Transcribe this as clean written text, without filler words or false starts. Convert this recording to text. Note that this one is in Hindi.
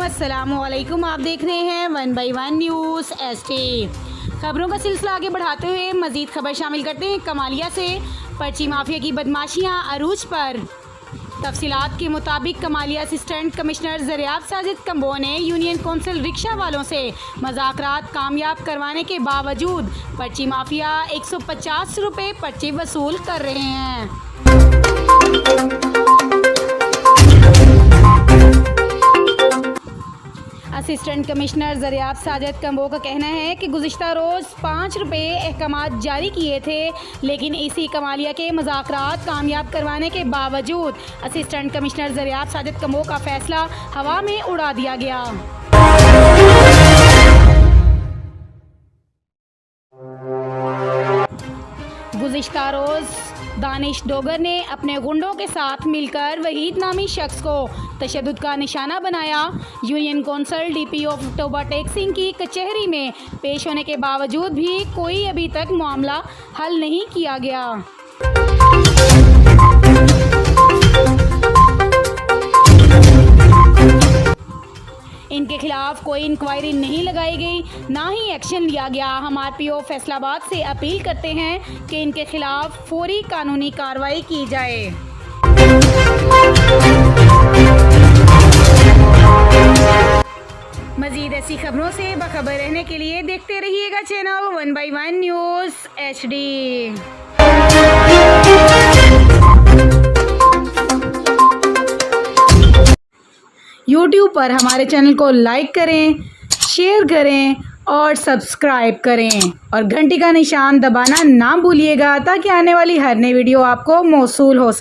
अस्सलामुअलैकुम। आप देख रहे हैं 1 बाई 1 न्यूज़ एसटी। खबरों का सिलसिला आगे बढ़ाते हुए मज़ीद खबर शामिल करते हैं कमालिया से। पर्ची माफिया की बदमाशियां अरूज पर। तफसीलात के मुताबिक कमालिया असिस्टेंट कमिश्नर ज़रियाब साजिद कंबो ने यूनियन कौंसिल रिक्शा वालों से मज़ाकरात कामयाब करवाने के बावजूद पर्ची माफिया 150 रुपये पर्ची वसूल कर रहे हैं। Assistant commissioner Zariyab Sajid combo का कहना है कि गुज़िश्ता रोज़ 5 रुपये अहकामात जारी किए थे, लेकिन इसी कमालिया के मज़ाकरात कामयाब करवाने के बावजूद assistant commissioner Zariyab Sajid combo का फ़ैसला हवा में उड़ा दिया गया। गुज़िश्ता रोज़ दानिश डोगर ने अपने गुंडों के साथ मिलकर वहीद नामी शख्स को तशद्दुद का निशाना बनाया। Union council DPO Toba Tek Singh की कचहरी में पेश होने के बावजूद भी कोई अभी तक मामला हल नहीं किया गया। इनके खिलाफ कोई इंक्वायरी नहीं लगाई गई, ना ही एक्शन लिया गया। हम आरपीओ फैसलाबाद से अपील करते हैं कि इनके खिलाफ फौरी कानूनी कार्रवाई की जाए। मज़ीद ऐसी खबरों से बाखबर रहने के लिए देखते रहिएगा channel 1 by 1 news HD. YouTube पर हमारे चैनल को लाइक करें, शेयर करें और सब्सक्राइब करें और घंटी का निशान दबाना ना भूलिएगा ताकि आने वाली हर नई वीडियो आपको मौसूल हो सके।